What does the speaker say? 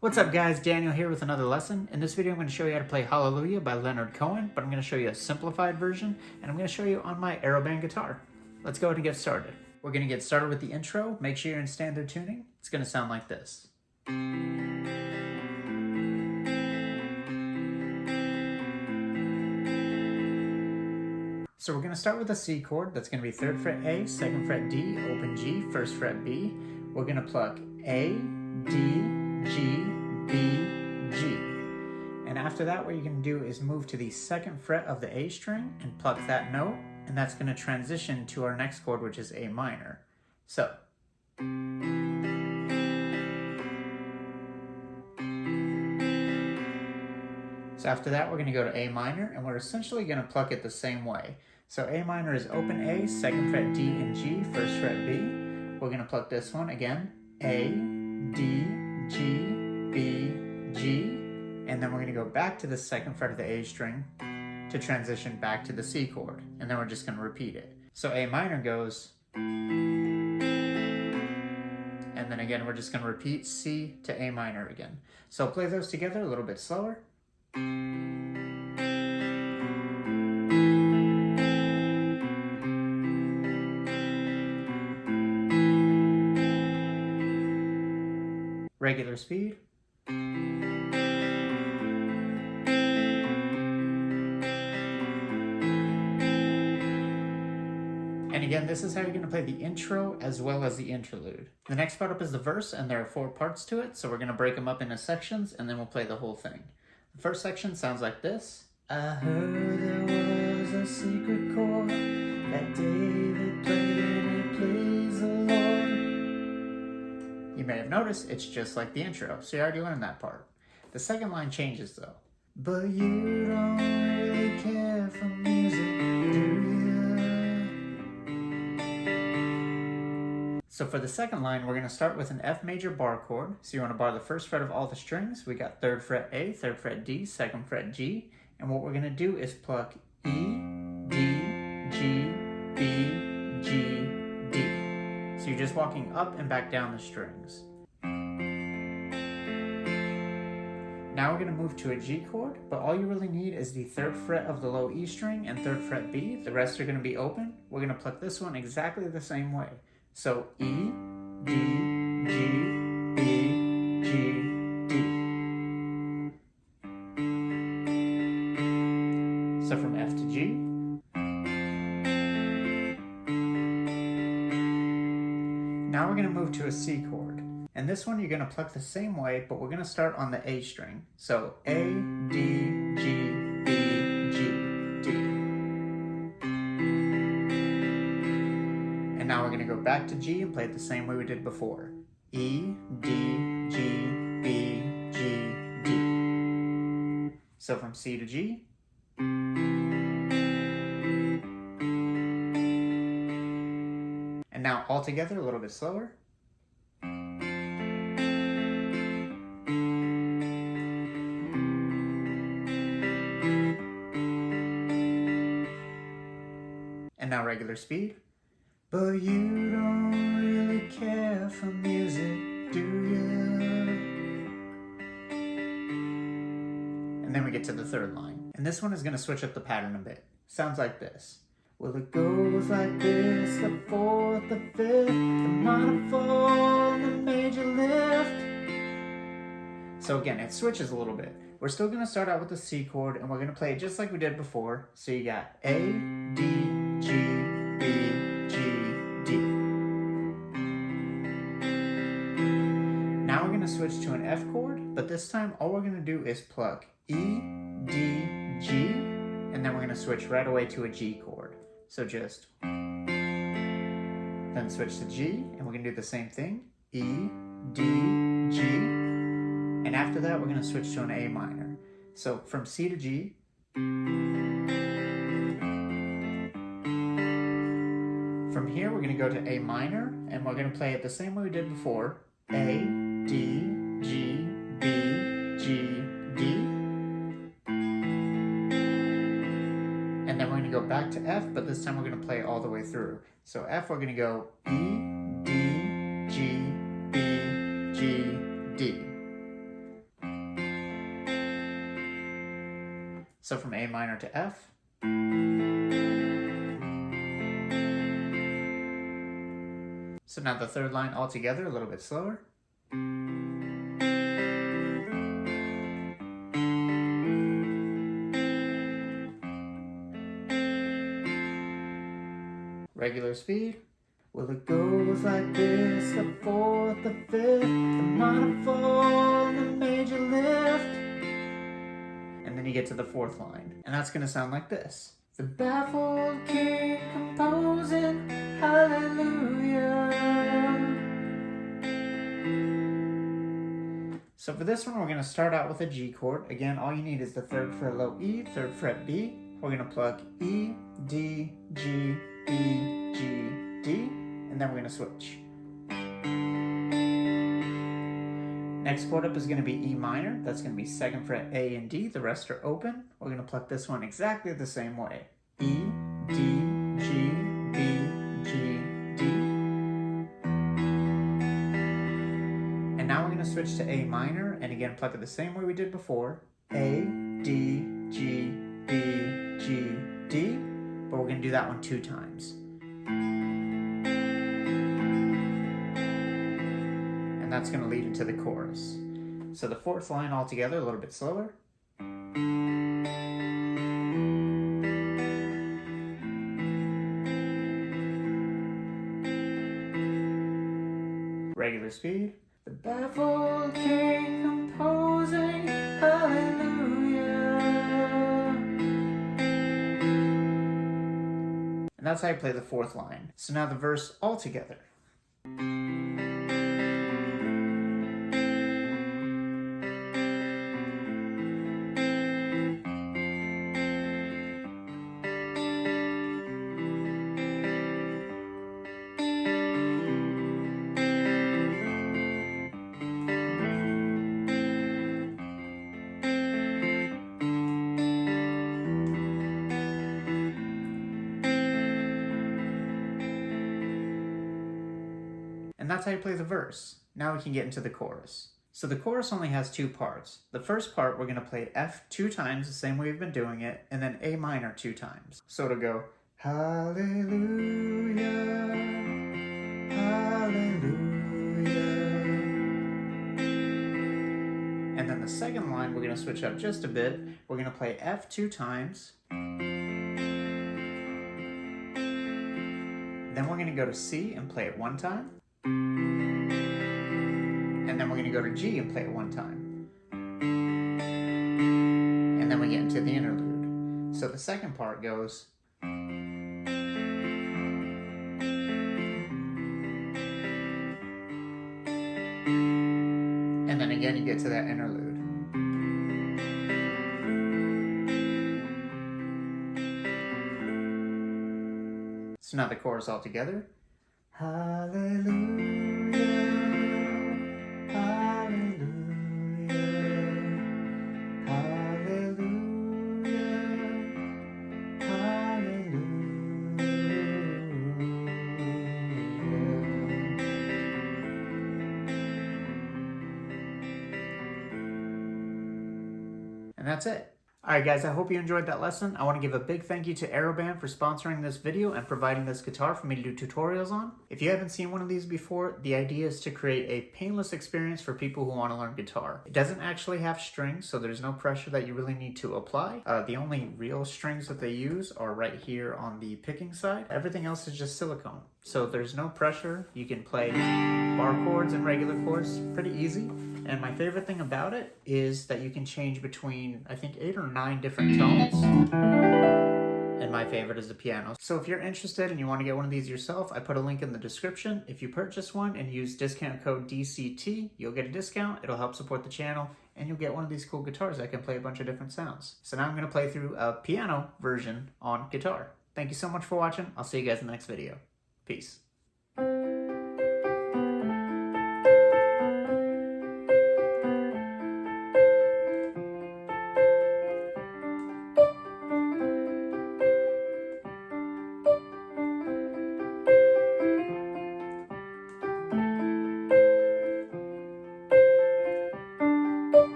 What's up guys, Daniel here with another lesson. In this video I'm going to show you how to play Hallelujah by Leonard Cohen, but I'm going to show you a simplified version, and I'm going to show you on my Aeroband guitar. Let's go ahead and get started. We're going to get started with the intro. Make sure you're in standard tuning. It's going to sound like this. So we're going to start with a C chord. That's going to be 3rd fret A, 2nd fret D, open G, 1st fret B. We're going to pluck A, D, G, B, G. And after that, what you're going to do is move to the 2nd fret of the A string and pluck that note, and that's going to transition to our next chord, which is A minor. So after that, we're going to go to A minor, and we're essentially going to pluck it the same way. So A minor is open A, 2nd fret D and G, 1st fret B. We're going to pluck this one again, A, D, G, B, G, and then we're going to go back to the 2nd fret of the A string to transition back to the C chord, and then we're just going to repeat it. So A minor goes, and then again we're just going to repeat C to A minor again. So play those together a little bit slower. Regular speed. And again, this is how you're going to play the intro as well as the interlude. The next part up is the verse, and there are 4 parts to it, so we're going to break them up into sections, and then we'll play the whole thing. The first section sounds like this. I heard there was a secret chord that David played, and it pleased the Lord. You may have noticed it's just like the intro, so you already learned that part. The second line changes though. But you don't really care for music, do you? So for the second line, we're going to start with an F major bar chord. So you want to bar the 1st fret of all the strings. We got 3rd fret A, 3rd fret D, 2nd fret G. And what we're going to do is pluck E, D, G, B, G, D. So you're just walking up and back down the strings. Now we're going to move to a G chord, but all you really need is the 3rd fret of the low E string and 3rd fret B. The rest are going to be open. We're going to pluck this one exactly the same way. So E, D, G, B, G, D. So from F to G. Now we're going to move to a C chord. And this one you're going to pluck the same way, but we're going to start on the A string. So A, D, G, B, G, D. And now we're going to go back to G and play it the same way we did before. E, D, G, B, G, D. So from C to G. And now all together a little bit slower. And now regular speed. But you don't really care for music, do you? And then we get to the 3rd line. And this one is going to switch up the pattern a bit. Sounds like this. Well, it goes like this, the 4th, the 5th, the minor fall, and the major lift. So again, it switches a little bit. We're still going to start out with the C chord, and we're going to play it just like we did before. So you got A, D, G, B, G, D. Now we're going to switch to an F chord, but this time all we're going to do is pluck E, D, G, and then we're going to switch right away to a G chord. So just then switch to G, and we're going to do the same thing. E, D, G, and after that we're going to switch to an A minor. So from C to G. From here we're going to go to A minor, and we're going to play it the same way we did before. A, D, G, B, G, D. And then we're going to go back to F, but this time we're going to play it all the way through. So F, we're going to go E, D, G, B, G, D. So from A minor to F. So now the third line all together, a little bit slower. Regular speed. Well, it goes like this, the fourth, the fifth, the minor fall, the major lift. And then you get to the fourth line. And that's going to sound like this. The baffled king composing hallelujah. So for this one, we're going to start out with a G chord. Again, all you need is the 3rd fret low E, 3rd fret B. We're going to pluck E, D, G, E, G, D, and then we're going to switch. Next chord up is going to be E minor. That's going to be 2nd fret A and D. The rest are open. We're going to pluck this one exactly the same way. E, D, G, B, G, D. And now we're going to switch to A minor, and again pluck it the same way we did before. A, D, G, B, G, D. But we're going to do that one 2 times. And that's going to lead into the chorus. So the 4th line all together, a little bit slower. Regular speed. The baffled king composing hallelujah. And that's how you play the 4th line. So now the verse all together. And that's how you play the verse. Now we can get into the chorus. So the chorus only has 2 parts. The first part, we're going to play F 2 times, the same way we've been doing it, and then A minor 2 times. So it'll go, hallelujah, hallelujah. And then the second line, we're going to switch up just a bit. We're going to play F 2 times. Then we're going to go to C and play it 1 time. And then we're going to go to G and play it 1 time. And then we get into the interlude. So the second part goes. And then again you get to that interlude. So now the chorus all together. Hallelujah, hallelujah, hallelujah, hallelujah. And that's it. Alright guys, I hope you enjoyed that lesson. I want to give a big thank you to Aeroband for sponsoring this video and providing this guitar for me to do tutorials on. If you haven't seen one of these before, the idea is to create a painless experience for people who want to learn guitar. It doesn't actually have strings, so there's no pressure that you really need to apply. The only real strings that they use are right here on the picking side. Everything else is just silicone. So there's no pressure. You can play bar chords and regular chords pretty easy. And my favorite thing about it is that you can change between, I think, 8 or 9 different tones. And my favorite is the piano. So if you're interested and you want to get one of these yourself, I put a link in the description. If you purchase one and use discount code DCT, you'll get a discount. It'll help support the channel. And you'll get one of these cool guitars that can play a bunch of different sounds. So now I'm going to play through a piano version on guitar. Thank you so much for watching. I'll see you guys in the next video. Peace.